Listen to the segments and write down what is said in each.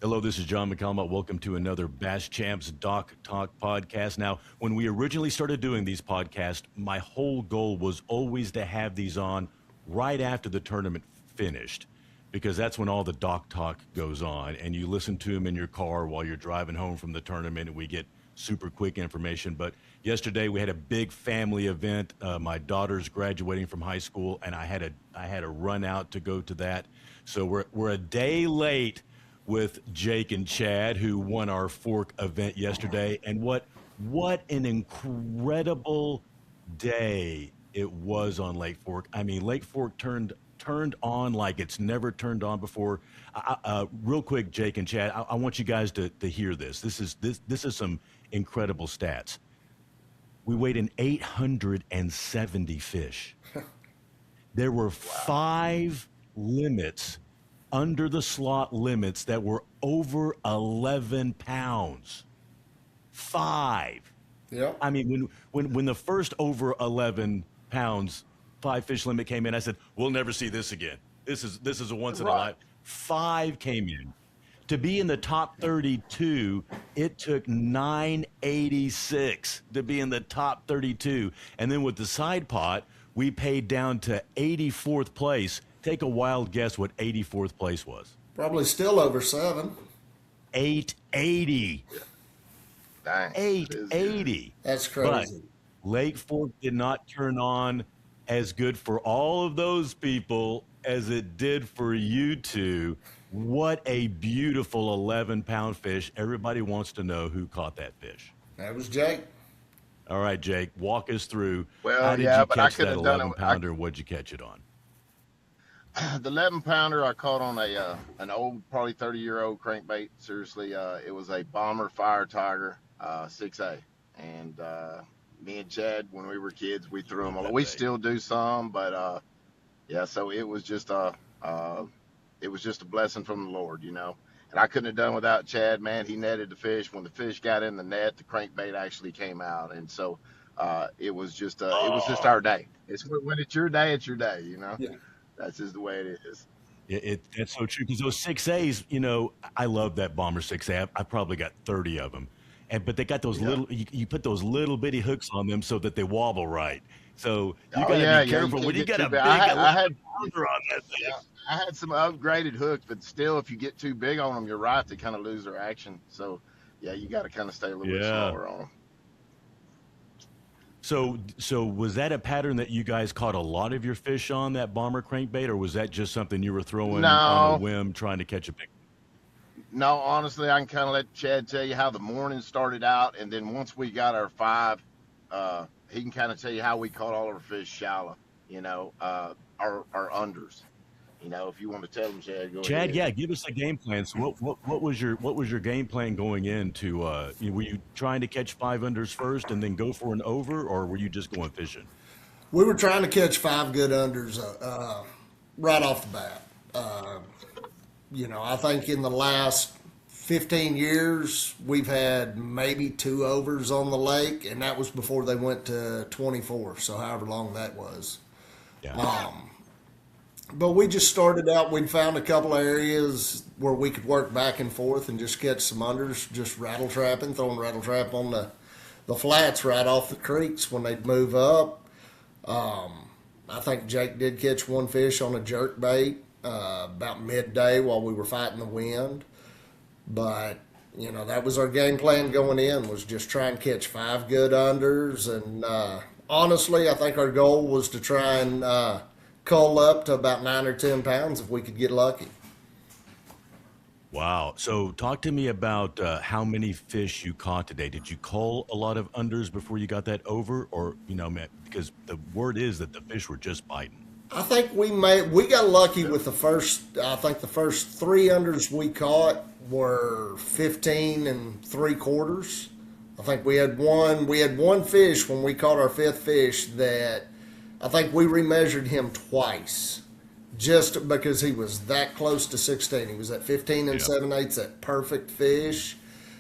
Hello, this is John McCalmont. Welcome to another Bass Champs Doc Talk podcast. Now, when we originally started doing these podcasts, my whole goal was always to have these on right after the tournament finished, because that's when all the Doc Talk goes on, and you listen to them in your car while you're driving home from the tournament, and we get super quick information. But yesterday we had a big family event. My daughter's graduating from high school, and I had a run out to go to that. So we're a day late with Jake and Chad, who won our fork event yesterday. And what an incredible day it was on Lake Fork. I mean, Lake Fork turned on like it's never turned on before. Real quick, Jake and Chad, I want you guys to hear this. This is some incredible stats. We weighed in 870 fish. There were 5 limits under the slot limits that were over 11 pounds. 5. Yeah. I mean, when the first over 11 pounds 5 fish limit came in, I said, we'll never see this again. This is a once in a life. 5 came in. To be in the top 32, it took 986 to be in the top 32. And then with the side pot, we paid down to 84th place. Take a wild guess what 84th place was. Probably still over 7. 880. Dang. 880. That's crazy. But Lake Fork did not turn on as good for all of those people as it did for you two. What a beautiful 11-pound fish. Everybody wants to know who caught that fish. That was Jake. All right, Jake, walk us through. Well, how did yeah, you but I catch could that have done it. 11-pounder, and what'd you catch it on? The 11-pounder I caught on an old, probably 30-year-old crankbait. Seriously, it was a Bomber Fire Tiger 6A. And me and Chad, when we were kids, we threw them. We still do some, but yeah. So it was just a blessing from the Lord, you know. And I couldn't have done without Chad, man. He netted the fish. When the fish got in the net, the crankbait actually came out, and so it was just our day. It's when it's your day, you know. Yeah. That's just the way it is. That's so true, because those 6As, you know, I love that Bomber 6A. I probably got 30 of them. But they got those little, you put those little bitty hooks on them so that they wobble right. So you got to be careful when you got a big pounder on that thing. Yeah, I had some upgraded hooks, but still, if you get too big on them, you're right, they kind of lose their action. So, yeah, you got to kind of stay a little bit slower on them. So was that a pattern that you guys caught a lot of your fish on, that Bomber crankbait, or was that just something you were throwing on a whim trying to catch a big? No, honestly, I can kind of let Chad tell you how the morning started out, and then once we got our 5, he can kind of tell you how we caught all of our fish shallow, you know, our unders. You know, if you want to tell them, Chad, go ahead. Chad, yeah, give us a game plan. So what was your game plan going into? Were you trying to catch 5 unders first and then go for an over, or were you just going fishing? We were trying to catch 5 good unders right off the bat. You know, I think in the last 15 years, we've had maybe 2 overs on the lake, and that was before they went to 24, so however long that was. Yeah. But we just started out, we found a couple of areas where we could work back and forth and just catch some unders, just rattle trapping, throwing rattle trap on the flats right off the creeks when they'd move up. I think Jake did catch 1 fish on a jerk bait about midday while we were fighting the wind. But, you know, that was our game plan going in, was just try and catch 5 good unders. And honestly, I think our goal was to try and cull up to about 9 or 10 pounds if we could get lucky. Wow. So talk to me about how many fish you caught today. Did you cull a lot of unders before you got that over? Or, you know, because the word is that the fish were just biting. I think we got lucky with the first 3 unders we caught were 15 3/4. I think we had one fish when we caught our 5th fish that I think we remeasured him twice just because he was that close to 16. He was at 15 7/8, that perfect fish.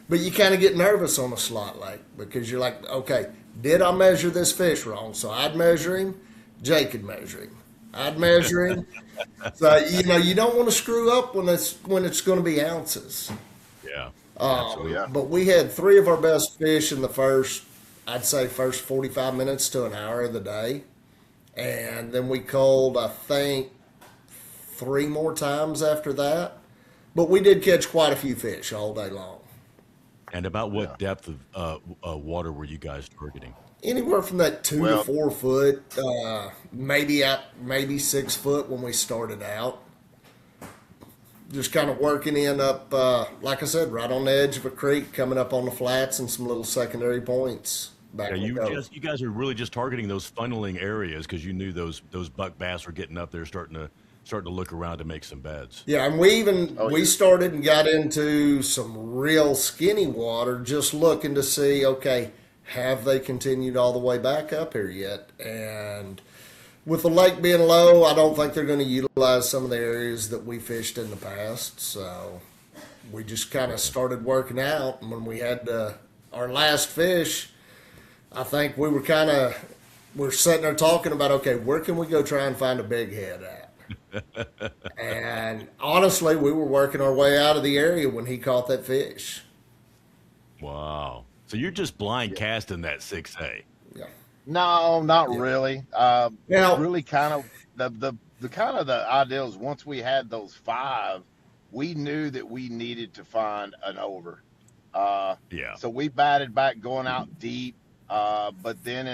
But you kind of get nervous on a slot lake because you're like, okay, did I measure this fish wrong? So I'd measure him, Jake could measure him. I'd measure him. So, you know, you don't want to screw up when it's going to be ounces. Oh Absolutely. yeah. But we had three of our best fish in the first, I'd say, first 45 minutes to an hour of the day. And then we culled, I think, three more times after that. But we did catch quite a few fish all day long. And about Yeah. what depth of water were you guys targeting? Anywhere from that 2 to Well, 4 foot, maybe 6 foot when we started out. Just kind of working in up, like I said, right on the edge of a creek, coming up on the flats and some little secondary points Yeah, back in the cove. you guys are really just targeting those funneling areas because you knew those buck bass were getting up there, starting to look around to make some beds. Yeah, and oh we yeah. started and got into some real skinny water, just looking to see, okay, have they continued all the way back up here yet? And with the lake being low, I don't think they're going to utilize some of the areas that we fished in the past. So we just kind of started working out. And when we had our last fish, I think we're sitting there talking about, okay, where can we go try and find a big head at? And honestly, we were working our way out of the area when he caught that fish. Wow. So you're just blind Yeah. casting that 6A. Yeah. No, not Yeah. really. Now, Really kind of the kind of the idea is once we had those five, we knew that we needed to find an over. Uh, Yeah. so we batted back going out deep. But then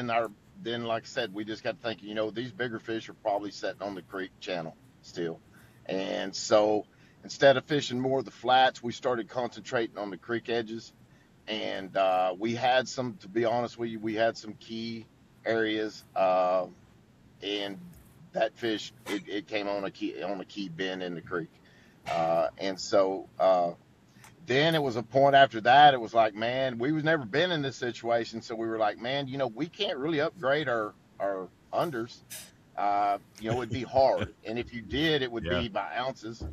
then like I said, we just got thinking, these bigger fish are probably sitting on the creek channel still. And so instead of fishing more of the flats, we started concentrating on the creek edges. And we had some, to be honest with you, we had some key areas, and that fish it came on a key bend in the creek, and so then it was a point after that. It was like, man, we was never been in this situation, so we were like, man, we can't really upgrade our unders. It'd be hard, and if you did, it would Yeah. be by ounces.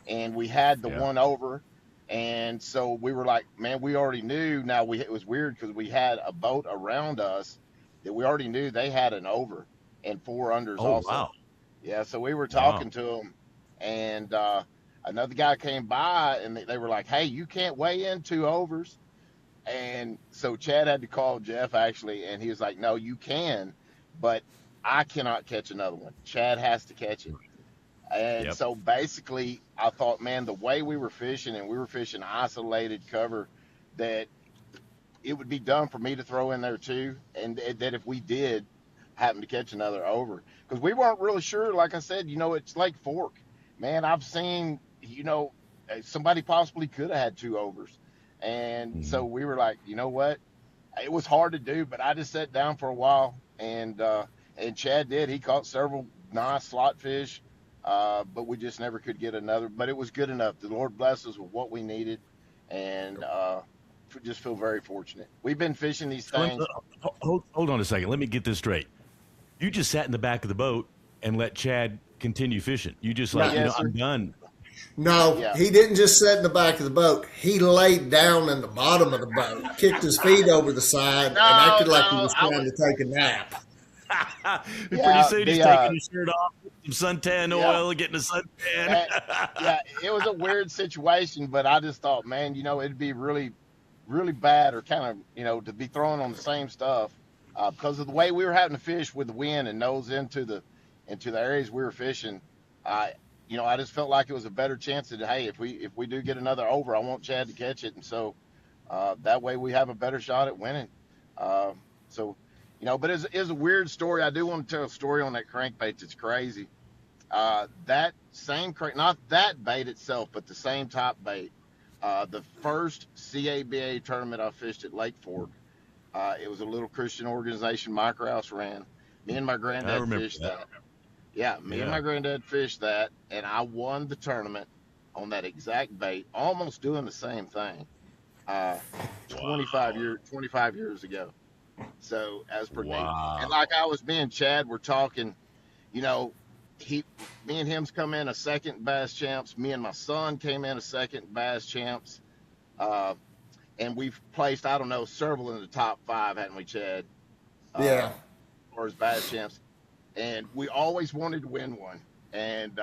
And we had the Yeah. one over, and so we were like, man, we already knew. Now it was weird because we had a boat around us that we already knew they had an over and four unders Oh, also. wow. Yeah, so we were Wow. talking to them, and another guy came by, and they were like, hey, you can't weigh in two overs. And so Chad had to call Jeff actually, and he was like, no, you can, but I cannot catch another one. Chad has to catch it. And Yep. so basically, I thought, man, the way we were fishing, and we were fishing isolated cover, that it would be dumb for me to throw in there too, and that if we did happen to catch another over, because we weren't really sure. Like I said, it's Lake Fork, man. I've seen, somebody possibly could have had two overs, and Hmm. so we were like, you know what? It was hard to do, but I just sat down for a while, and Chad did. He caught several nice slot fish, but we just never could get another. But it was good enough. The Lord blessed us with what we needed, and just feel very fortunate. We've been fishing these So things. hold on a second. Let me get this straight. You just sat in the back of the boat and let Chad continue fishing. You just like, no, Yes, I'm sir. done. no, Yeah. he didn't just sit in the back of the boat. He laid down in the bottom of the boat, kicked his feet over the side, and No, acted like he no, was I trying was. to take a nap. Pretty Yeah, soon he's the taking his shirt off, some suntan yeah, oil, getting a suntan. that, yeah. It was a weird situation, but I just thought, man, it'd be really, really bad, or kind of, to be throwing on the same stuff, because of the way we were having to fish with the wind and nose into the areas we were fishing. I, I just felt like it was a better chance that, hey, if we do get another over, I want Chad to catch it, and so that way we have a better shot at winning. Uh, so, but it's a weird story. I do want to tell a story on that crankbait that's crazy. That same crank, not that bait itself, but the same top bait. The first CABA tournament I fished at Lake Fork, it was a little Christian organization my House ran. Me and my I granddad remember fished that. that. Yeah, me and Yeah. my granddad fished that, and I won the tournament on that exact bait, almost doing the same thing. Uh, Wow. 25 years ago. So as per date, and Wow. like I was, me and Chad were talking. You know, he, me and him's come in a second bass champs. Me and my son came in a second bass champs. Uh, and we've placed, I don't know, several in the top five, hadn't we, Chad? Yeah, As far as bass champs, and we always wanted to win one. And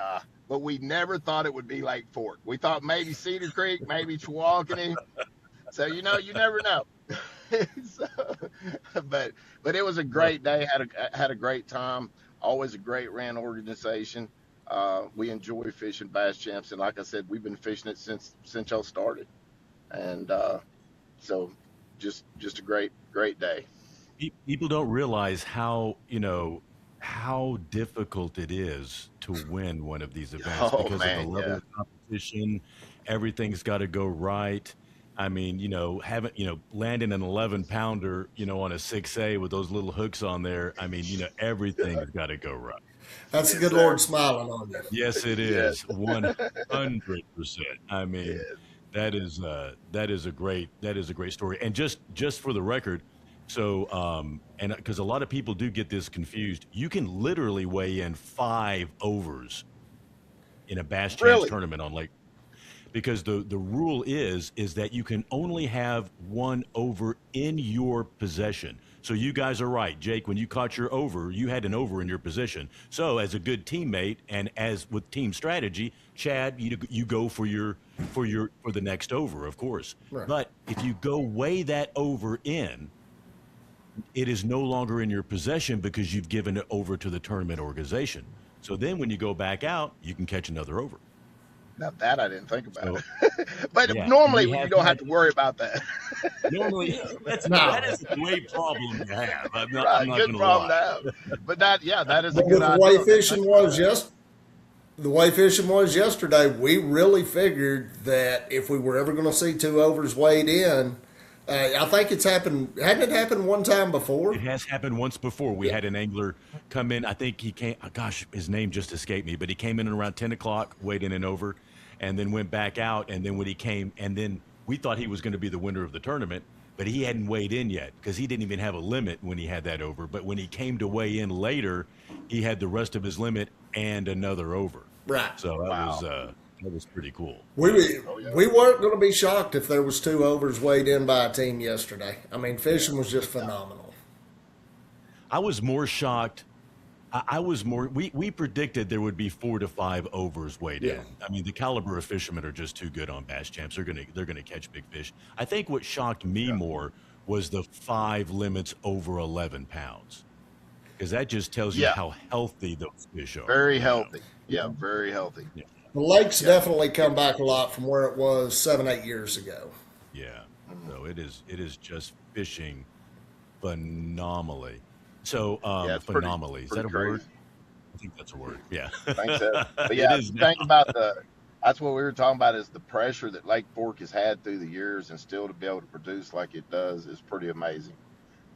but we never thought it would be Lake Fork. We thought maybe Cedar Creek, maybe Chewalkene, So you never know. so, but it was a great day. Had a great time. Always a great ran organization. We enjoy fishing Bass Champs, and like I said, we've been fishing it since y'all started. And so, just a great day. People don't realize how, how difficult it is to win one of these events Oh because of the man, level yeah, of competition. Everything's got to go right. I mean, landing an 11 pounder, on a 6A with those little hooks on there. I mean, everything's got to go right. That's the yes good sir, Lord smiling on you. Yes, it yes, is 100%. I mean, yes. that is a great story. And just for the record, so and because a lot of people do get this confused, you can literally weigh in 5 overs in a Bass Champs Really? tournament on Lake, because the rule is that you can only have one over in your possession. So you guys are right, Jake. When you caught your over, you had an over in your possession. So as a good teammate and as with team strategy, Chad, you go for the next over, of course. Right. But if you go weigh that over in, it is no longer in your possession because you've given it over to the tournament organization. So then when you go back out, you can catch another over. Now that I didn't think about. So But yeah, and normally we you have don't have had to worry about that. normally that No. is a great problem to have. I'm Right, not good going to problem lie. to have. But that is a But good with the idea. way I didn't fishing think about was that. the way fishing was yesterday, we really figured that if we were ever going to see 2 overs weighed in, I think it's happened. Hadn't it happened one time before? It has happened once before. We Yeah. had an angler come in. I think he came. Oh gosh, his name just escaped me. But he came in at around 10 o'clock, weighed in and over, and then went back out. And then when he came, and then we thought he was going to be the winner of the tournament, but he hadn't weighed in yet because he didn't even have a limit when he had that over. But when he came to weigh in later, he had the rest of his limit and another over. Right. So Wow. that was pretty cool. We Yeah, Oh yeah. we weren't going to be shocked if there was 2 overs weighed in by a team yesterday. I mean, fishing was just phenomenal. I was more shocked. I was more. We predicted there would be 4 to 5 overs weighed Yeah. in. I mean, the caliber of fishermen are just too good on Bass Champs. They're gonna catch big fish. I think what shocked me Yeah. more was the 5 limits over 11 pounds, because that just tells you Yeah. how healthy those fish are. Very healthy. Yeah, very healthy. Yeah, The lake's Yeah. definitely come back a lot from where it was 7, 8 years ago. yeah. Mhm. So it is just fishing phenomenally. So Yeah, it's phenomenally, is that pretty a word? crazy. I think that's a word. Yeah, I think so. But it yeah, is now. think about that's what we were talking about is the pressure that Lake Fork has had through the years and still to be able to produce like it does is pretty amazing.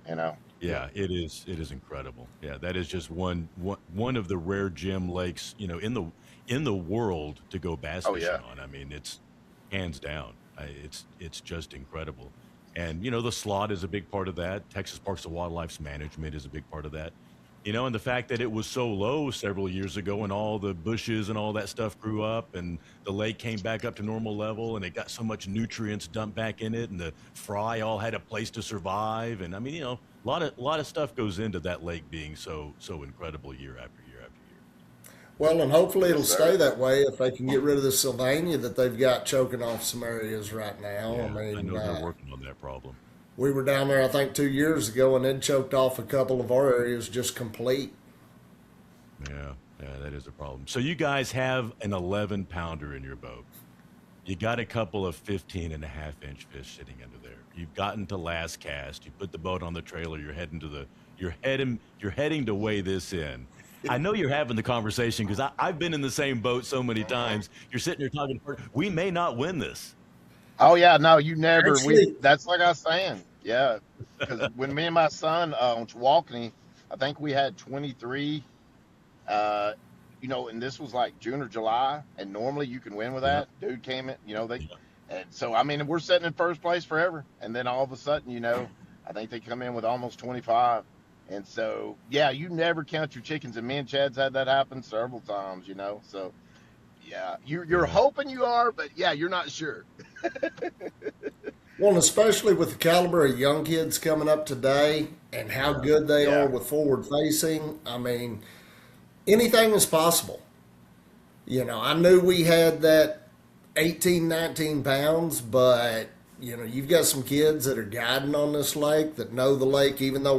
You know? Yeah, it is. It is incredible. Yeah, that is just one of the rare gem lakes, in the world to go bass Oh fishing yeah. on. I mean, it's hands down. It's just incredible. And the slot is a big part of that. Texas Parks and Wildlife's management is a big part of that. And the fact that it was so low several years ago, and all the bushes and all that stuff grew up, and the lake came back up to normal level, and it got so much nutrients dumped back in it, and the fry all had a place to survive. And I mean, a lot of stuff goes into that lake being so incredible year after year after year. Well, and hopefully Yes, it'll stay sir. that way if they can get rid of the Sylvania that they've got choking off some areas right now. I Yeah, I mean, know they're working on that problem. we were down there, I think, 2 years ago, and it choked off a couple of our areas just complete. Yeah, yeah, that is a problem. So you guys have an 11 pounder in your boat. You got a couple of 15.5 inch fish sitting under there. You've gotten to last cast. You put the boat on the trailer. You're heading to weigh this in. I know you're having the conversation because I've been in the same boat so many Mhm. times. You're sitting there talking. We may not win this. Oh yeah, no, you never. Actually, That's like I was saying. Yeah, because when me and my son went to Walkeny, I think we had 23. Uh, and this was like June or July, and normally you can win with Yeah, that. Dude came in, yeah, and so I mean we're sitting in first place forever, and then all of a sudden, I think they come in with almost 25, and so yeah, you never count your chickens, and me and Chad's had that happen several times, so yeah, you're yeah, hoping you are, but yeah, you're not sure. well, and especially with the caliber of young kids coming up today and how yeah, good they are Yeah, with forward facing, I mean, anything is possible. I knew we had that 18, 19 pounds, but you've got some kids that are guiding on this lake that know the lake, even though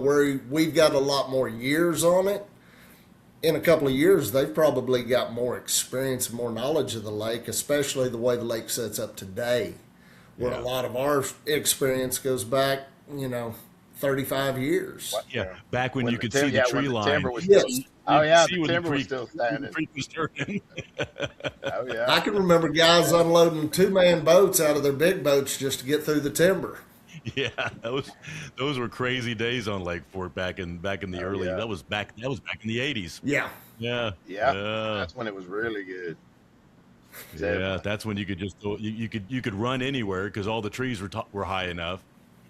we've got a lot more years on it. In a couple of years, they've probably got more experience and more knowledge of the lake, especially the way the lake sets up today, where a lot of our experience goes back, 35 years. Yeah, back when you could see the tree line. Timber was Yes. Oh yeah, See the when timber was creek- still when the standing. creek was turning. Oh yeah. I can remember guys unloading 2-man boats out of their big boats just to get through the timber. Yeah, those were crazy days on Lake Fork back in the early. yeah. That was back in the 80s. Yeah. Yeah, Yeah. That's when it was really good. yeah. That's when you could just go, you could run anywhere because all the trees were high enough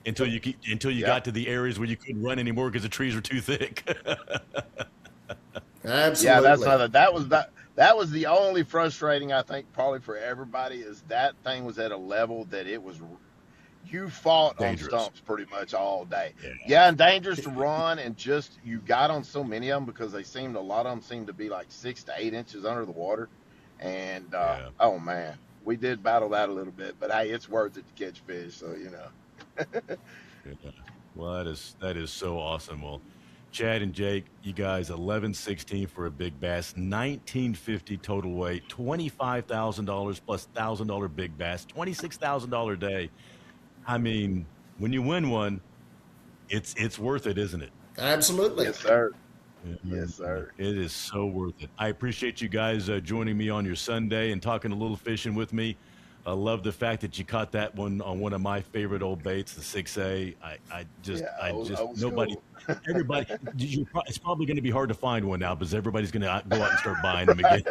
until you got to the areas where you couldn't run anymore because the trees were too thick. Absolutely. Yeah, that was the only frustrating, I think, probably for everybody, is that thing was at a level that you fought Dangerous. on stumps pretty much all day. Yeah. Yeah, and dangerous to run, and just you got on so many of them because a lot of them seemed to be like 6 to 8 inches under the water, and oh man, we did battle that a little bit, but hey, it's worth it to catch fish, so Yeah. Well, that is so awesome. Well, Chad and Jake, you guys, 11-16 for a big bass, $19.50 total weight, $25,000 plus $1,000 big bass, $26,000 day. I mean, when you win one, it's worth it, isn't it? Absolutely. Yes, sir. Yeah. Yes, sir. It is so worth it. I appreciate you guys joining me on your Sunday and talking a little fishing with me. I love the fact that you caught that one on one of my favorite old baits, the 6A. Everybody, it's probably going to be hard to find one now because everybody's going to go out and start buying them again.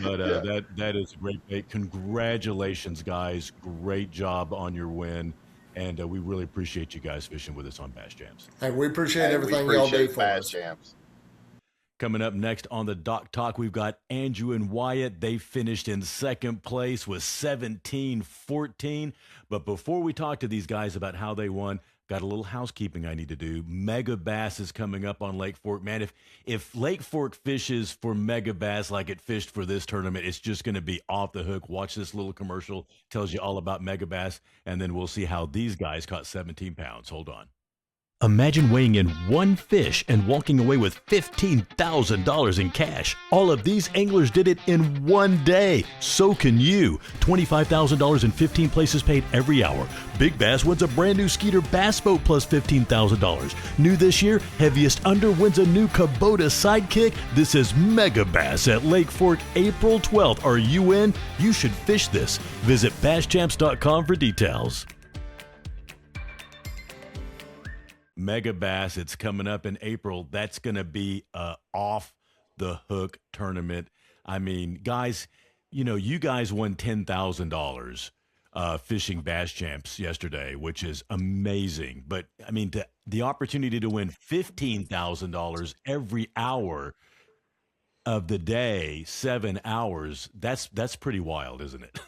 But that is a great bait. Congratulations, guys. Great job on your win. And we really appreciate you guys fishing with us on Bass Champs. Hey, we appreciate Hey, everything we y'all do appreciate for Bass us. Champs. Coming up next on the Dock Talk, we've got Andrew and Wyatt. They finished in second place with 17-14. But before we talk to these guys about how they won, got a little housekeeping I need to do. Mega Bass is coming up on Lake Fork. Man, if Lake Fork fishes for Mega Bass like it fished for this tournament, it's just going to be off the hook. Watch this little commercial. Tells you all about Mega Bass, and then we'll see how these guys caught 17 pounds. Hold on. Imagine weighing in one fish and walking away with $15,000 in cash. All of these anglers did it in one day. So can you. $25,000 in 15 places paid every hour. Big Bass wins a brand new Skeeter Bass Boat plus $15,000. New this year, Heaviest Under wins a new Kubota Sidekick. This is Mega Bass at Lake Fork, April 12th. Are you in? You should fish this. Visit basschamps.com for details. Mega Bass, it's coming up in April. That's going to be a off the hook tournament. I mean, guys, you guys won $10,000 fishing Bass Champs yesterday, which is amazing. But I mean, the opportunity to win $15,000 every hour of the day, 7 hours, that's pretty wild, isn't it?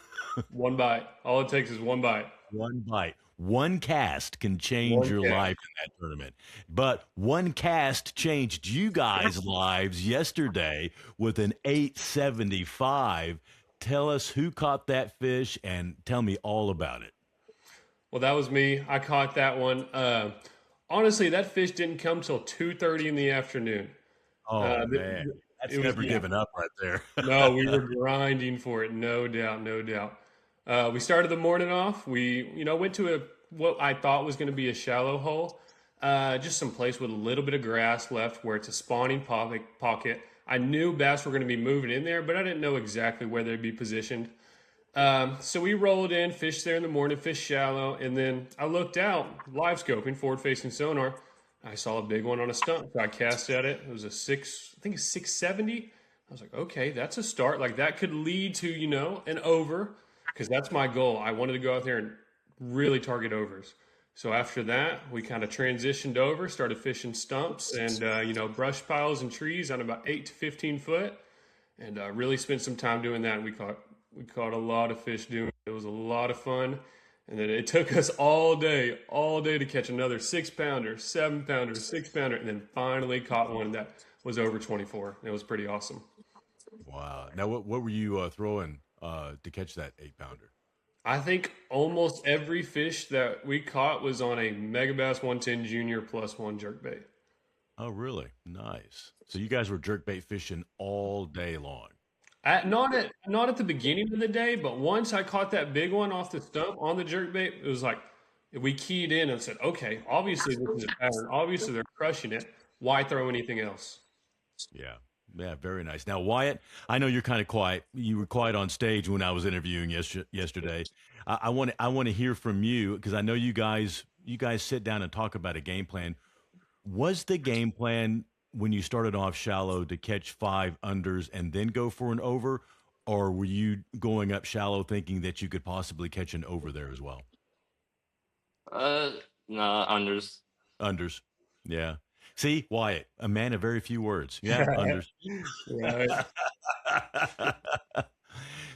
One bite. All it takes is one bite. One bite. One cast can change your life in that tournament. But one cast changed you guys' lives yesterday with an 875. Tell us who caught that fish and tell me all about it. Well, that was me. I caught that one. Honestly, that fish didn't come till 2:30 in the afternoon. Oh, man. That's never given up right there. No, we were grinding for it. No doubt, no doubt. We started the morning off. We, went to what I thought was going to be a shallow hole, just some place with a little bit of grass left where it's a spawning pocket. I knew bass were going to be moving in there, but I didn't know exactly where they'd be positioned. So we rolled in, fished there in the morning, fished shallow, and then I looked out, live scoping, forward-facing sonar. I saw a big one on a stump, so I cast at it. It was a 670. I was like, okay, that's a start. Like, that could lead to, an over, because that's my goal. I wanted to go out there and really target overs. So after that, we kind of transitioned over, started fishing stumps and, brush piles and trees on about 8 to 15 foot, and really spent some time doing that. We caught a lot of fish doing it. It was a lot of fun. And then it took us all day to catch another 6-pounder, 7-pounder, 6-pounder, and then finally caught one that was over 24. It was pretty awesome. Wow. Now, what were you throwing to catch that 8-pounder? I think almost every fish that we caught was on a Megabass 110 Junior +1 jerkbait. Oh, really? Nice. So you guys were jerkbait fishing all day long. Not at the beginning of the day, but once I caught that big one off the stump on the jerkbait, it was like we keyed in and said, okay, obviously this is a pattern. Obviously they're crushing it. Why throw anything else? Yeah. Yeah, very nice. Now, Wyatt, I know you're kind of quiet. You were quiet on stage when I was interviewing yesterday. I want to hear from you because I know you guys sit down and talk about a game plan. Was the game plan when you started off shallow to catch five unders and then go for an over, or were you going up shallow thinking that you could possibly catch an over there as well? Uh, no, unders. Unders. Yeah. See, Wyatt, a man of very few words. Yeah, unders. Right.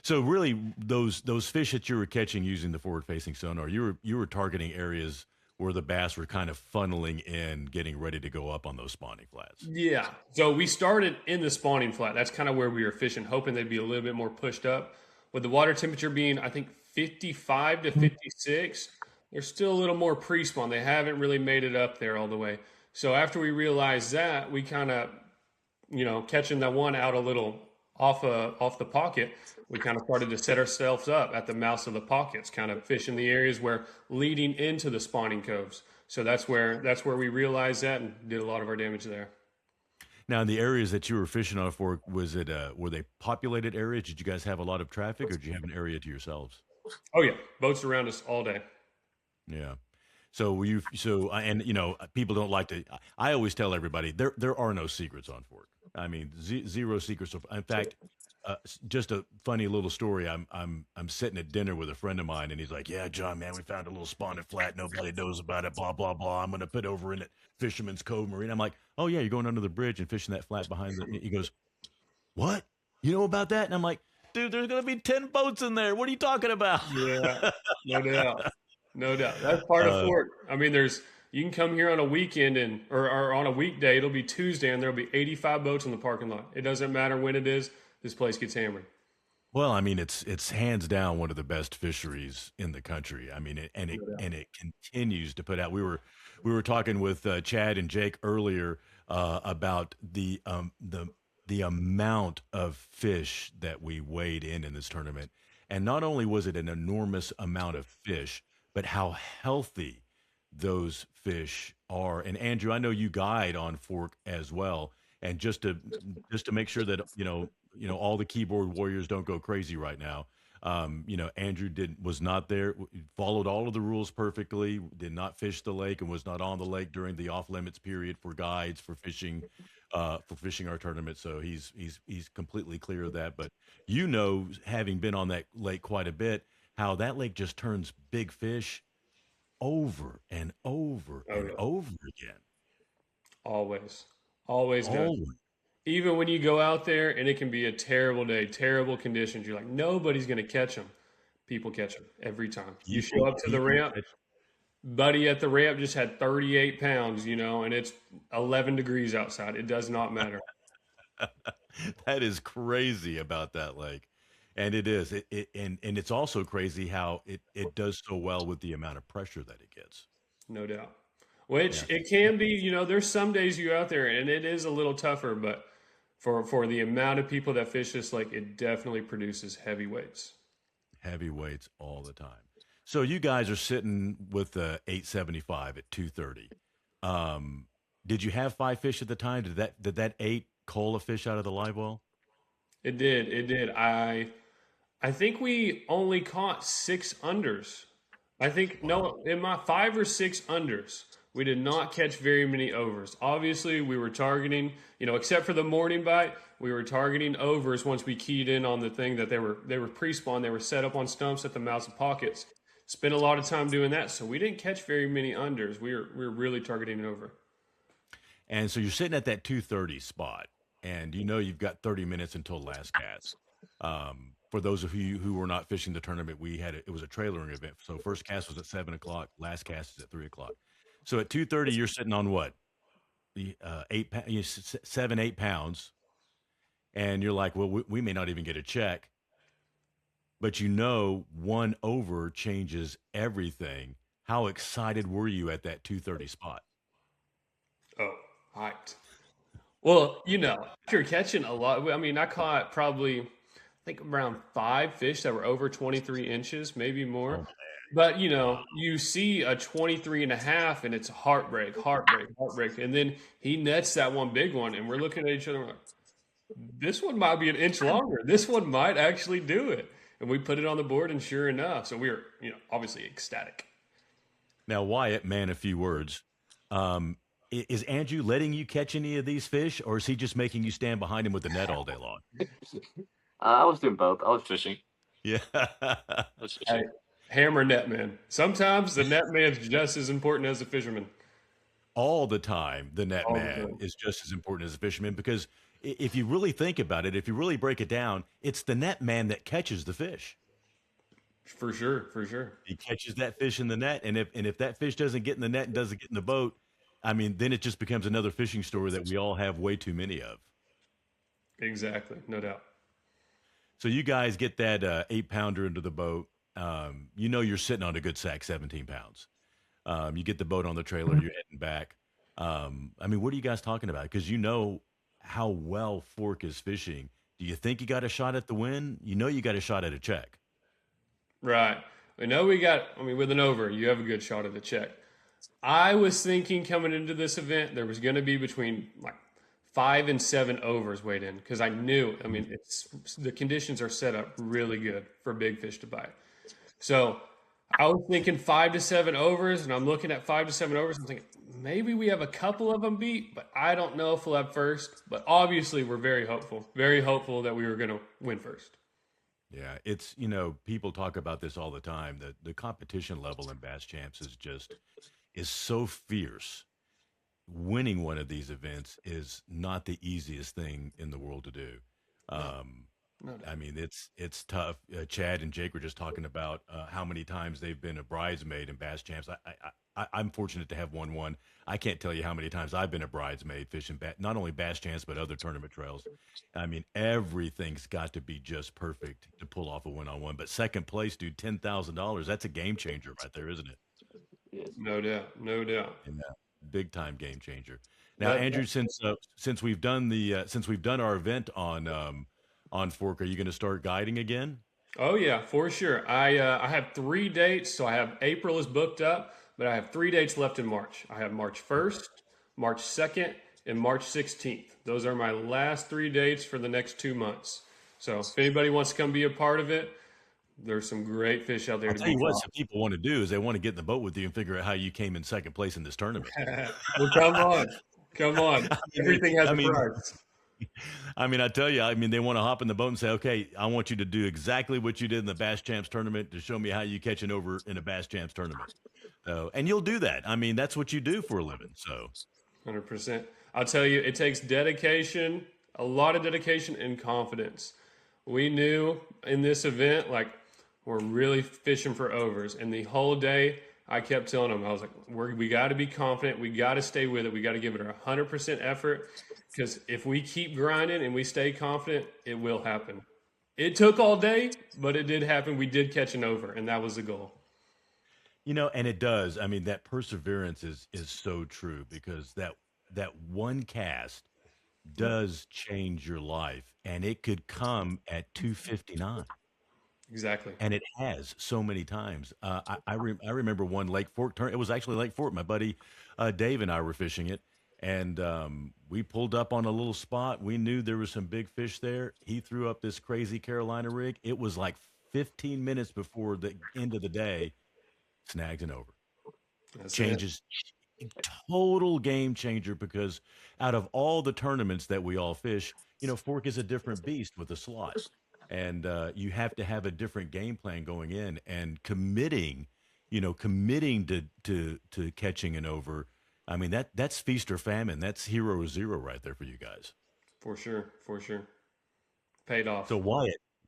So really, those fish that you were catching using the forward-facing sonar, you were targeting areas where the bass were kind of funneling in, getting ready to go up on those spawning flats. Yeah. So we started in the spawning flat. That's kind of where we were fishing, hoping they'd be a little bit more pushed up. With the water temperature being, I think, 55 to 56, they're still a little more pre-spawn. They haven't really made it up there all the way. So after we realized that, we kind of, catching that one out a little off the pocket, we kind of started to set ourselves up at the mouths of the pockets, kind of fishing the areas where leading into the spawning coves. So that's where we realized that and did a lot of our damage there. Now, in the areas that you were fishing on for, was it were they populated areas? Did you guys have a lot of traffic, or did you have an area to yourselves? Oh yeah, boats around us all day. Yeah. So were you and people don't like to. I always tell everybody there are no secrets on Fork. I mean, zero secrets. In fact, just a funny little story. I'm sitting at dinner with a friend of mine, and he's like, "Yeah, John, man, we found a little spawning flat. Nobody knows about it. Blah blah blah. I'm gonna put over in it Fisherman's Cove Marine." I'm like, "Oh yeah, you're going under the bridge and fishing that flat behind the." He goes, "What? You know about that?" And I'm like, "Dude, there's gonna be 10 boats in there. What are you talking about?" Yeah, no doubt. No doubt. That's part of Uh, Fort. I mean, you can come here on a weekend or on a weekday. It'll be Tuesday, and there'll be 85 boats in the parking lot. It doesn't matter when it is. This place gets hammered. Well, I mean, it's hands down one of the best fisheries in the country. I mean, No doubt. and it continues to put out. We were talking with Chad and Jake earlier about the amount of fish that we weighed in this tournament, and not only was it an enormous amount of fish, but how healthy those fish are. And Andrew, I know you guide on Fork as well, and just to make sure that all the keyboard warriors don't go crazy right now. Andrew was not there, followed all of the rules perfectly, did not fish the lake, and was not on the lake during the off limits period for guides for fishing our tournament. So he's completely clear of that. But having been on that lake quite a bit, how that lake just turns big fish over and over Oh and yeah, over again. always, always does. Always. Even when you go out there and it can be a terrible day, terrible conditions, you're like nobody's going to catch them. People catch them every time. You show up to the People ramp, buddy at the ramp just had 38 pounds, and it's 11 degrees outside. It does not matter. that is crazy about that lake. And it is. And it's also crazy how it does so well with the amount of pressure that it gets. No doubt. Which Yeah. it can be, there's some days you go out there and it is a little tougher, but for the amount of people that fish this lake, it definitely produces heavyweights. Heavyweights all the time. So you guys are sitting with the 875 at 230. Did you have five fish at the time? Did that eight cull a fish out of the live well? It did. It did. I think we only caught six unders. I think Wow. no, in my five or six unders, we did not catch very many overs. Obviously, we were targeting, except for the morning bite, we were targeting overs once we keyed in on the thing that they were pre-spawn. They were set up on stumps at the mouths of pockets. Spent a lot of time doing that, so we didn't catch very many unders. We were really targeting an over. And so you're sitting at that 230 spot, and you've got 30 minutes until last cast. For those of you who were not fishing the tournament, it was a trailering event. So first cast was at 7 o'clock, last cast is at 3 o'clock. So at 2:30, you're sitting on what? The 7, 8 pounds, and you're like, well, we may not even get a check. but you know one over changes everything. How excited were you at that 230 spot? Oh, hyped. Well, after catching a lot, I mean, I caught probably, I think around 5 fish that were over 23 inches, maybe more. Oh, But, you see a 23 and a half and it's heartbreak, heartbreak, heartbreak. And then he nets that one big one and we're looking at each other like, this one might be an inch longer. This one might actually do it. And we put it on the board and sure enough. So we were, obviously ecstatic. now, Wyatt, man, a few words. Is Andrew letting you catch any of these fish, or is he just making you stand behind him with the net all day long? I was doing both. I was fishing. Yeah. I was fishing. Hey, hammer net man. Sometimes the net man's just as important as the fisherman. All the time, the net All the man time. is just as important as the fisherman because if you really think about it, if you really break it down, it's the net man that catches the fish. For sure, for sure. He catches that fish in the net, and if that fish doesn't get in the net and doesn't get in the boat, I mean, then it just becomes another fishing story that we all have way too many of. Exactly, no doubt. So you guys get that 8-pounder into the boat. You know you're sitting on a good sack, 17 pounds. You get the boat on the trailer, you're heading back. I mean, what are you guys talking about? Because you know how well Fork is fishing. Do you think you got a shot at the win? You know you got a shot at a check. Right. We know with an over, you have a good shot at the check. I was thinking coming into this event, there was going to be between like 5 and 7 overs weighed in because I knew, the conditions are set up really good for big fish to bite. So I was thinking 5 to 7 overs, and I'm looking at 5 to 7 overs. I'm thinking maybe we have a couple of them beat, but I don't know if we'll have first. But obviously, we're very hopeful that we were going to win first. Yeah, it's, people talk about this all the time. The competition level in Bass Champs is so fierce. Winning one of these events is not the easiest thing in the world to do. No doubt. I mean, it's tough. Chad and Jake were just talking about how many times they've been a bridesmaid in Bass Champs. I'm fortunate to have won. I can't tell you how many times I've been a bridesmaid fishing not only Bass Champs but other tournament trails. I mean, everything's got to be just perfect to pull off a one-on-one. But second place, dude, $10,000. That's a game changer right there, isn't it? Yes. No doubt. No doubt. And big time game changer. Now, That- Andrew, since we've done our event on Fork, are you going to start guiding again? Oh yeah, for sure. I have 3 dates, so I have April is booked up, but I have 3 dates left in March. I have March 1st, March 2nd, and March 16th. Those are my last 3 dates for the next 2 months. So if anybody wants to come be a part of it, there's some great fish out there I'll to tell be you what, caught. some people want to do is they want to get in the boat with you and figure out how you came in second place in this tournament. Well, come on, come on. Everything has I a mean, price. I tell you, they want to hop in the boat and say, okay, I want you to do exactly what you did in the Bass Champs tournament to show me how you catch an over in a Bass Champs tournament. And you'll do that. I mean, that's what you do for a living. So 100%. I'll tell you, it takes dedication, a lot of dedication and confidence. We knew in this event, like, we're really fishing for overs. And the whole day, I kept telling them, I was like, we got to be confident. We got to stay with it. We got to give it 100% effort. Because if we keep grinding and we stay confident, it will happen. It took all day, but it did happen. We did catch an over, and that was the goal. and it does. I mean, that perseverance is so true because that one cast does change your life, and it could come at 2:59. Exactly. And it has so many times. I remember one Lake Fork turn. It was actually Lake Fork. My buddy Dave and I were fishing it, and we pulled up on a little spot. We knew there was some big fish there. He threw up this crazy Carolina rig. It was like 15 minutes before the end of the day. Snags and over. That's it. Changes. Total game changer because out of all the tournaments that we all fish, Fork is a different beast with a slot. And you have to have a different game plan going in and committing to catching an over. I mean, that's feast or famine. That's hero or zero right there for you guys. For sure. For sure. Paid off. So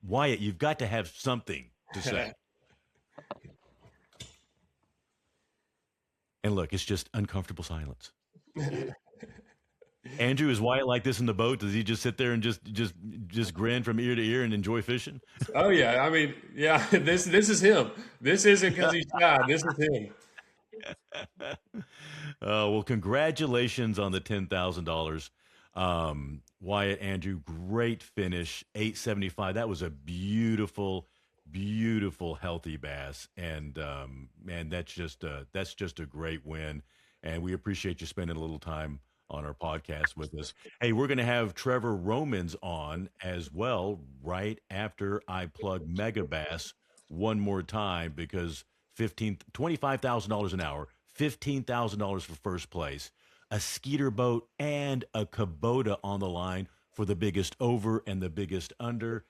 Wyatt, you've got to have something to say. And look, it's just uncomfortable silence. Andrew, is Wyatt like this in the boat? Does he just sit there and just just grin from ear to ear and enjoy fishing? Oh yeah, I mean, yeah. This is him. This isn't because he's shy. This is him. Well, congratulations on the $10,000. Wyatt, Andrew, great finish, 875. That was a beautiful, beautiful, healthy bass, and man, that's just a great win, and we appreciate you spending a little time on our podcast with us. Hey, we're going to have Trevor Romans on as well right after I plug Mega Bass one more time because $25,000 an hour, $15,000 for first place, a skeeter boat, and a Kubota on the line for the biggest over and the biggest under.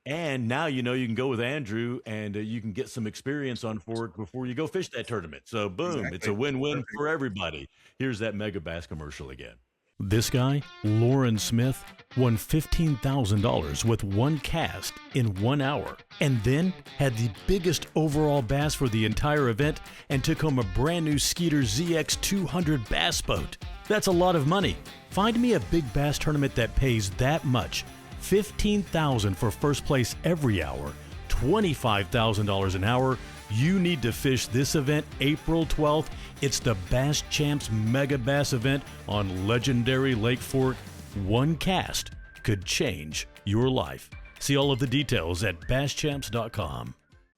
And now you know you can go with Andrew and you can get some experience on Fork before you go fish that tournament. So, boom, It's a win-win for everybody. Here's that Mega Bass commercial again. This guy, Lauren Smith, won $15,000 with one cast in 1 hour, and then had the biggest overall bass for the entire event and took home a brand new Skeeter ZX 200 bass boat. That's a lot of money. Find me a big bass tournament that pays that much. $15,000 for first place every hour, $25,000 an hour. You need to fish this event April 12th. It's the Bass Champs Mega Bass event on legendary Lake Fork. One cast could change your life. See all of the details at basschamps.com.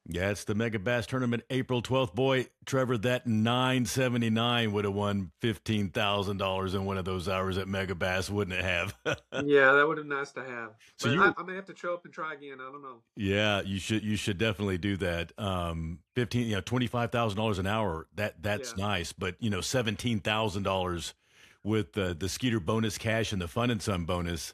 Yeah, it's the Mega Bass Tournament, April 12th. Boy, Trevor, that 979 would have won $15,000 in one of those hours at Mega Bass, wouldn't it have? Yeah, that would have been nice to have. So but I may have to show up and try again. I don't know. Yeah, you should definitely do that. $25,000 an hour. That's nice, but $17,000 with the Skeeter bonus cash and the Fun and Sun bonus.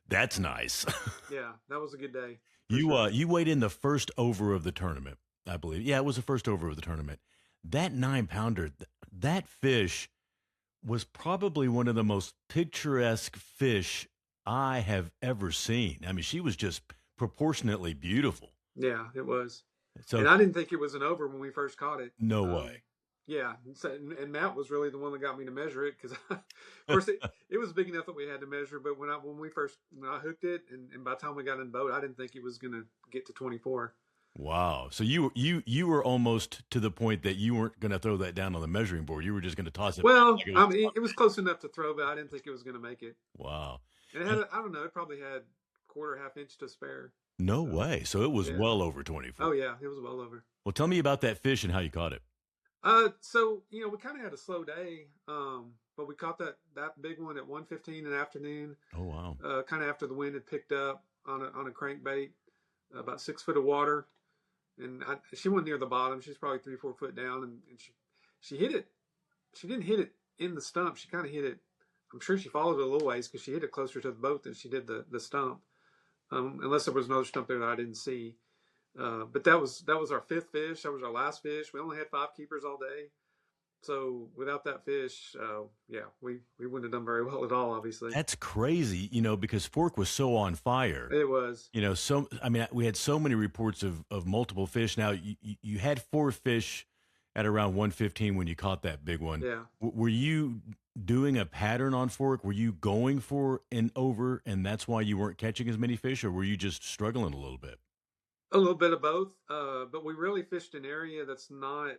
That's nice. Yeah, that was a good day. You weighed in the first over of the tournament, I believe. Yeah, it was the first over of the tournament. That 9-pounder, that fish was probably one of the most picturesque fish I have ever seen. I mean, she was just proportionately beautiful. Yeah, it was. So, and I didn't think it was an over when we first caught it. No way. Yeah, and Matt was really the one that got me to measure it because, of course, it was big enough that we had to measure. But when I hooked it, and by the time we got in the boat, I didn't think it was going to get to 24. Wow! So you were almost to the point that you weren't going to throw that down on the measuring board. You were just going to toss it. Well, it was close enough to throw, but I didn't think it was going to make it. Wow! And it had, I don't know, it probably had half inch to spare. No way! So it was well over 24. Oh yeah, it was well over. Well, tell me about that fish and how you caught it. So we kind of had a slow day, but we caught that big one at 1:15 in the afternoon. Oh wow! Kind of after the wind had picked up on a crankbait, about 6 foot of water, and she wasn't near the bottom. She's probably 3-4 foot down, and she hit it. She didn't hit it in the stump. She kind of hit it. I'm sure she followed it a little ways because she hit it closer to the boat than she did the stump, unless there was another stump there that I didn't see. But that was our fifth fish. That was our last fish. We only had 5 keepers all day. So without that fish, we wouldn't have done very well at all, obviously. That's crazy, because Fork was so on fire. It was. We had so many reports of multiple fish. Now, you had 4 fish at around 1:15 when you caught that big one. Yeah. Were you doing a pattern on Fork? Were you going for an over, and that's why you weren't catching as many fish, or were you just struggling a little bit? A little bit of both, but we really fished an area that's not,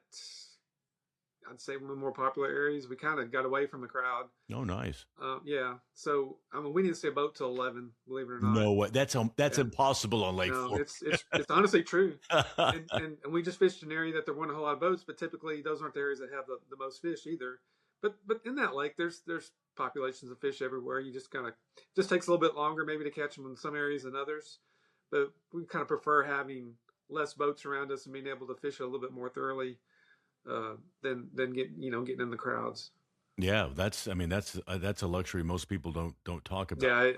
I'd say, one of the more popular areas. We kind of got away from the crowd. Oh, nice. Yeah. So, we didn't see a boat till 11, believe it or not. No way. That's impossible on Lake Fork. It's honestly true. and we just fished an area that there weren't a whole lot of boats, but typically those aren't the areas that have the most fish either. But in that lake, there's populations of fish everywhere. You just just takes a little bit longer maybe to catch them in some areas than others. But we kind of prefer having less boats around us and being able to fish a little bit more thoroughly than getting in the crowds. Yeah, that's a luxury most people don't talk about. Yeah,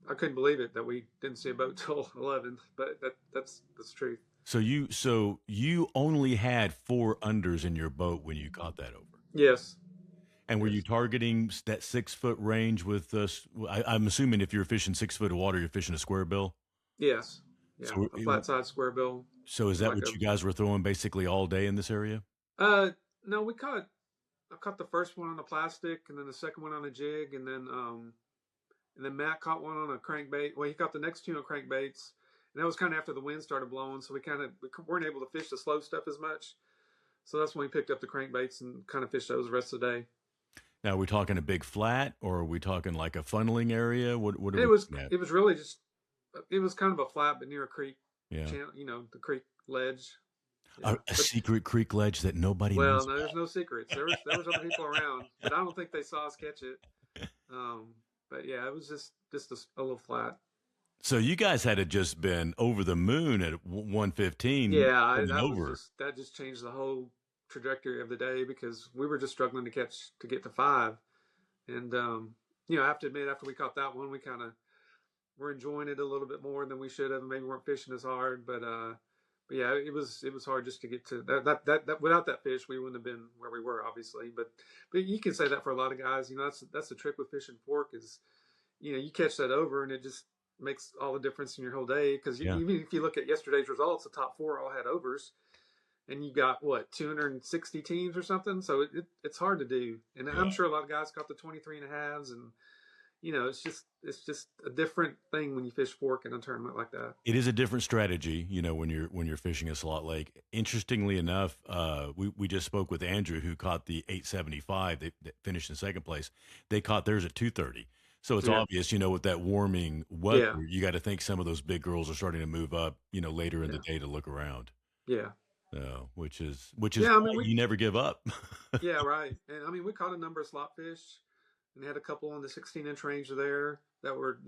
I couldn't believe it that we didn't see a boat till 11, but that's the truth. So you only had 4 unders in your boat when you caught that over. Yes. And were you targeting that 6 foot range with us? I'm assuming if you're fishing 6 foot of water, you're fishing a square bill. Yes. Yeah. So a flat side square bill. So is that what you guys were throwing basically all day in this area? No, I caught the first one on the plastic and then the second one on a jig. And then, and then Matt caught one on a crankbait. Well, he caught the next two on crankbaits, and that was kind of after the wind started blowing, so we weren't able to fish the slow stuff as much. So that's when we picked up the crankbaits and kind of fished those the rest of the day. Now, are we talking a big flat, or are we talking like a funneling area? What are we looking at? It was really just, it was kind of a flat, but near a creek Yeah. channel, the creek ledge. A secret creek ledge that nobody knows. Well, no, there's no secrets. There was other people around, but I don't think they saw us catch it. But yeah, it was just a little flat. So you guys had just been over the moon at 115. Yeah, that just changed the whole trajectory of the day, because we were just struggling to get to 5. And I have to admit, after we caught that one, we kind of were enjoying it a little bit more than we should have. Maybe weren't fishing as hard, but yeah, it was hard just to get to that. Without that fish, we wouldn't have been where we were, obviously. But you can say that for a lot of guys. That's the trick with fishing fork is, you catch that over and it just makes all the difference in your whole day. Because even if you look at yesterday's results, the top 4 all had overs, and you got 260 teams or something. So it's hard to do. And I'm sure a lot of guys caught the 23.5s, and it's just a different thing when you fish fork in a tournament like that. It is a different strategy, when you're fishing a slot lake. Interestingly enough, we just spoke with Andrew, who caught the 875. They finished in second place. They caught theirs at 230. So it's obvious, with that warming weather, you got to think some of those big girls are starting to move up, later in the day to look around. Yeah. Which is you never give up. Yeah, right. And we caught a number of slot fish, and had a couple in the 16-inch range there that were,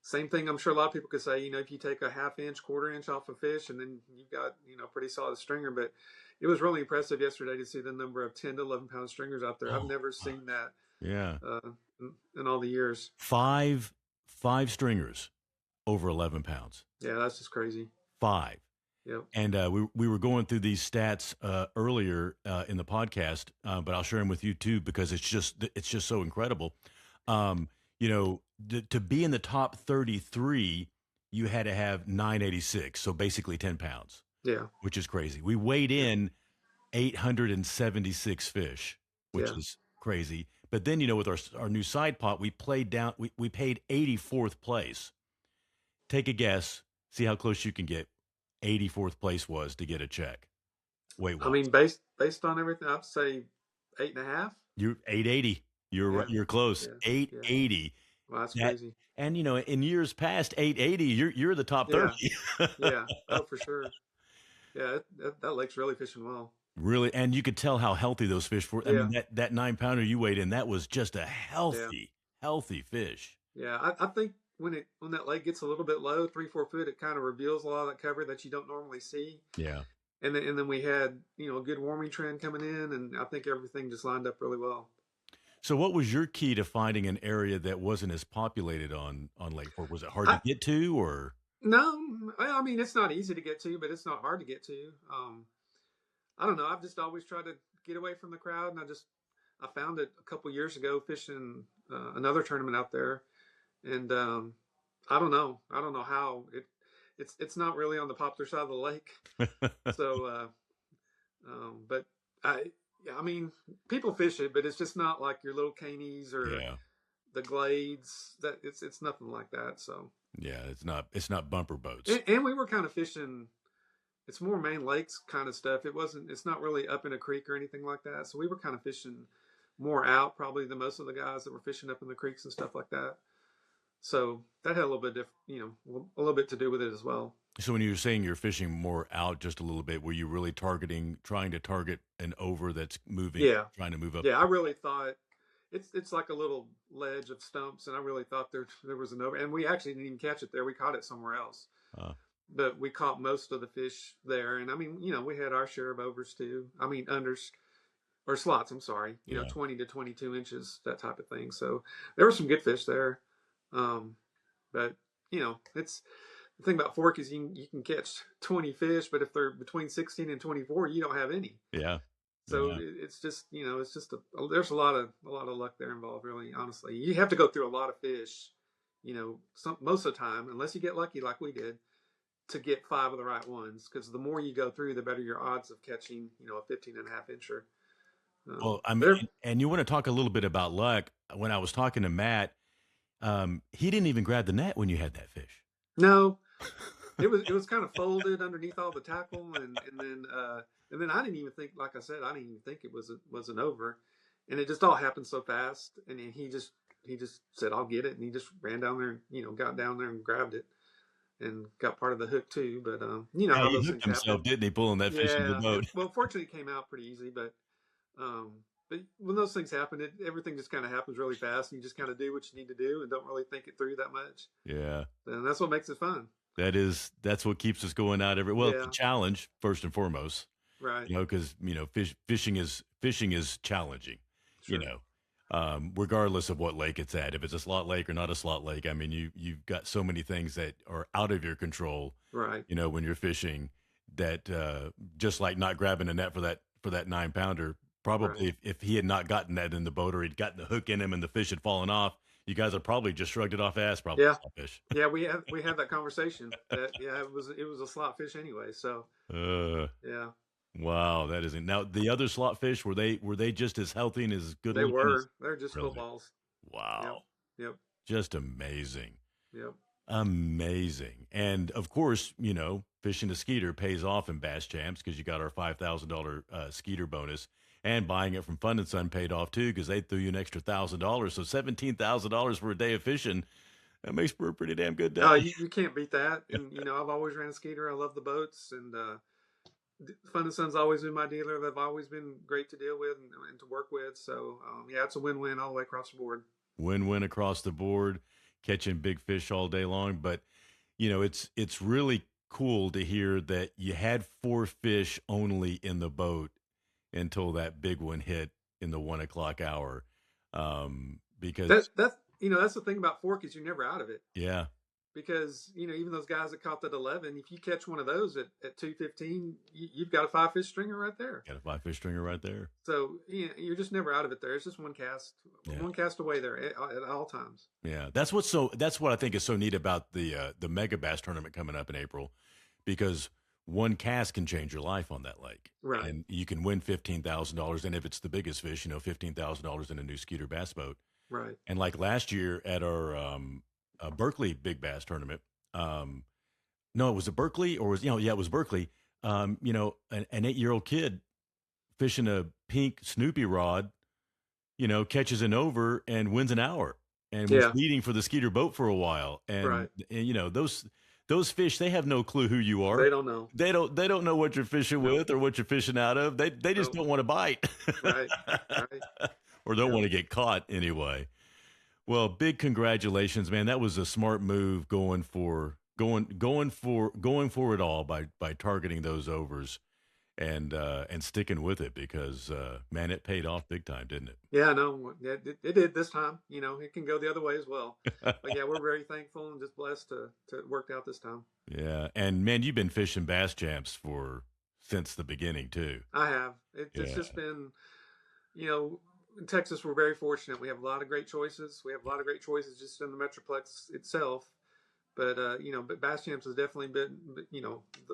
same thing. I'm sure a lot of people could say, if you take a half-inch, quarter-inch off a fish, and then you've got, pretty solid stringer. But it was really impressive yesterday to see the number of 10 to 11-pound stringers out there. I've never seen that. Yeah. In all the years. 5 stringers over 11 pounds. Yeah, that's just crazy. 5. Yep. And we were going through these stats earlier in the podcast, but I'll share them with you too, because it's just so incredible. To be in the top 33, you had to have 986, so basically 10 pounds. Yeah, which is crazy. We weighed in 876 fish, which is crazy. But then with our new side pot, we played down. We paid 84th place. Take a guess. See how close you can get. 84th place was to get a check. Wait, what? Based on everything, I'd say 8.5. You're 880. You're close. 880. Well, that's crazy. And in years past, 880. You're the top 30. Yeah. Oh, for sure. Yeah, that lake's really fishing well. Really, and you could tell how healthy those fish were. I mean, that 9-pounder you weighed in, that was just a healthy fish. Yeah, I think when that lake gets a little bit low, 3-4 foot, it kind of reveals a lot of that cover that you don't normally see. Yeah. And then we had a good warming trend coming in, and I think everything just lined up really well. So, what was your key to finding an area that wasn't as populated on Lake Fork? Was it hard to get to, or? No, it's not easy to get to, but it's not hard to get to. I don't know. I've just always tried to get away from the crowd, and I found it a couple years ago fishing another tournament out there, and I don't know how it's not really on the popular side of the lake. So, but people fish it, but it's just not like your little caneys or the glades. That it's nothing like that. So yeah, it's not bumper boats. And we were kind of fishing. It's more main lakes kind of stuff. It's not really up in a creek or anything like that. So we were kind of fishing more out probably than most of the guys that were fishing up in the creeks and stuff like that. So that had a little bit a little bit to do with it as well. So when you were saying you're fishing more out just a little bit, were you really trying to target an over that's moving, trying to move up? Yeah, I really thought it's like a little ledge of stumps, and I really thought there was an over, and we actually didn't even catch it there. We caught it somewhere else. But we caught most of the fish there. And we had our share of overs too. Unders or slots, I'm sorry, 20 to 22 inches, that type of thing. So there were some good fish there. But it's the thing about fork is you can catch 20 fish, but if they're between 16 and 24, you don't have any. Yeah. So it's just, there's a lot of luck there involved, really, honestly. You have to go through a lot of fish, most of the time, unless you get lucky like we did, to get 5 of the right ones, because the more you go through, the better your odds of catching, a 15.5 incher. And you want to talk a little bit about luck. When I was talking to Matt, he didn't even grab the net when you had that fish. No, it was kind of folded underneath all the tackle, and then I didn't even think, like I said, I didn't even think it was an over, and it just all happened so fast. And then he just said, "I'll get it," and he just ran down there, and got down there and grabbed it, and got part of the hook too. But Yeah, how he those hooked things himself, happen. didn't he, pulling that fish in the Yeah. boat? Well, fortunately, it came out pretty easy, but when those things happen, everything just kind of happens really fast, and you just kind of do what you need to do and don't really think it through that much. Yeah. And that's what makes it fun. That's what keeps us going out it's a Yeah. challenge first and foremost, Right. because fishing is challenging, Sure. regardless of what lake it's at. If it's a slot lake or not a slot lake, I mean, you've got so many things that are out of your control, Right. when you're fishing, that just like not grabbing a net for that 9-pounder. Probably Right. if he had not gotten that in the boat, or he'd gotten the hook in him and the fish had fallen off, you guys have probably just shrugged it off as probably Yeah. a slot fish. Yeah, we had that conversation that it was a slot fish anyway. So yeah, Wow, that isn't. Now the other slot fish, were they just as healthy and as good they looking as? they're just Really? footballs. Yep. Wow, Yep. just amazing, Yep. amazing. And of course, fishing a skeeter pays off in Bass Champs, because you got our $5,000 skeeter bonus, and buying it from Fun and Son paid off too, because they threw you an extra $1,000, so $17,000 for a day of fishing. That makes for a pretty damn good day. Oh, you can't beat that. And I've always ran a skeeter. I love the boats, and Fun and Son's always been my dealer. They've always been great to deal with and to work with. So yeah, it's a win-win all the way across the board. Win-win across the board, catching big fish all day long. But it's really cool to hear that you had 4 fish only in the boat until that big one hit in the 1 o'clock hour. Because That's the thing about fork, is you're never out of it. yeah, Because even those guys that caught that 11, if you catch one of those at 2:15, you've got a 5-fish stringer right there. got a 5-fish stringer right there. So you're just never out of it. There, it's just one cast away there at all times. Yeah, that's what I think is so neat about the Mega Bass tournament coming up in April, because one cast can change your life on that lake, Right. and you can win $15,000, and if it's the biggest fish, $15,000 in a new skeeter bass boat. Right. And like last year at our Berkeley Big Bass tournament, no, was it Berkeley, or it was Berkeley. An 8-year-old kid fishing a pink Snoopy rod, catches an over and wins an hour, and was Yeah. leading for the skeeter boat for a while. And, Right. those fish, they have no clue who you are. They don't know. They don't know what you're fishing Nope. with or what you're fishing out of. They just Nope. don't want to bite. Right. Right. Or don't Yep. want to get caught anyway. Well, big congratulations, man. That was a smart move, going for it all by targeting those overs, and sticking with it, because man, it paid off big time, didn't it? Yeah, no, it did this time. It can go the other way as well. But yeah, we're very thankful and just blessed to it worked out this time. Yeah, and man, you've been fishing Bass Champs since the beginning too. I have. It's Yeah. just been, in Texas, we're very fortunate. We have a lot of great choices. We have a lot of great choices just in the Metroplex itself. But but Bass Champs has definitely been,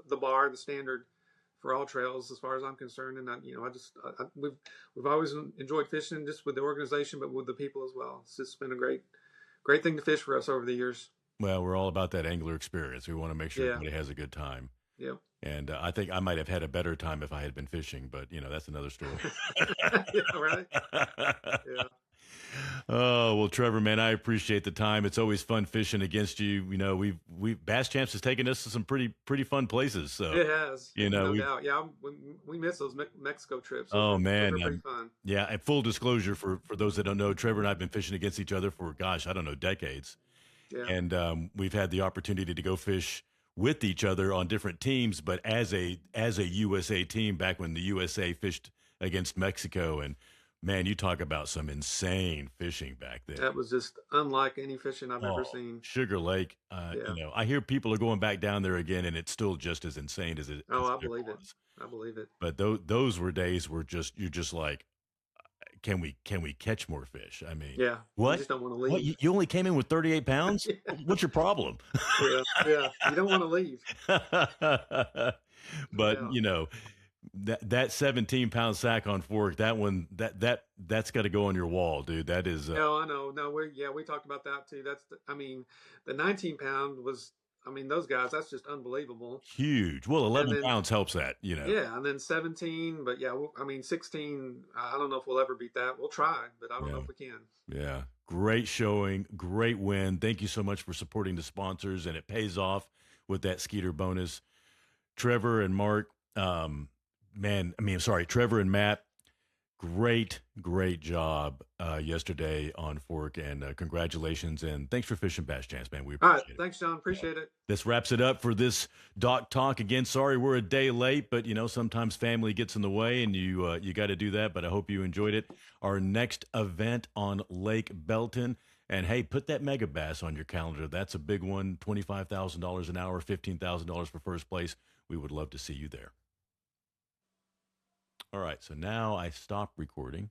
the bar, the standard for all trails, as far as I'm concerned. And we've always enjoyed fishing, just with the organization, but with the people as well. It's just been a great thing to fish for us over the years. Well, we're all about that angler experience. We want to make sure Yeah. everybody has a good time. Yep. And I think I might have had a better time if I had been fishing, but that's another story. Yeah, right. Yeah. Oh, well, Trevor, man, I appreciate the time. It's always fun fishing against you. We've Bass Champs has taken us to some pretty fun places. So It has. No we've- doubt. Yeah, we miss those Mexico trips. Oh, Those man, are pretty fun. yeah. And full disclosure for those that don't know, Trevor and I have been fishing against each other for, gosh, I don't know, decades. Yeah. And we've had the opportunity to go fish with each other on different teams, but as a USA team back when the USA fished against Mexico. And man, you talk about some insane fishing back then. That was just unlike any fishing I've ever Oh, seen. Sugar Lake. Yeah. I hear people are going back down there again, and it's still just as insane as it. Oh, as I ever believe it. was. I believe it. But those were days where you're just like, can we catch more fish? I mean, Yeah. What? You just don't want to leave. What, you only came in with 38 pounds? Yeah. What's your problem? Yeah. You don't want to leave. But Yeah. that 17-pound sack on fork, that one, that's got to go on your wall, dude. That is No, I know. No, we talked about that too. I mean, the 19-pound was, I mean, those guys, that's just unbelievable. huge. Well, 11 then- pounds helps that, Yeah, and then 17, but yeah, I mean, 16. I don't know if we'll ever beat that. We'll try, but I don't know if we can. Yeah. Great showing, great win. Thank you so much for supporting the sponsors, and it pays off with that Skeeter bonus. Trevor and Mark, Trevor and Matt, great job yesterday on fork, and congratulations, and thanks for fishing Bass Champs, man. We All appreciate right, it. thanks, John. Appreciate it. This wraps it up for this Doc Talk. Again, sorry we're a day late, but sometimes family gets in the way, and you got to do that. But I hope you enjoyed it. Our next event on Lake Belton, and hey, put that mega bass on your calendar. That's a big one. $25,000 an hour, $15,000 for first place. We would love to see you there. All right, so now I stop recording.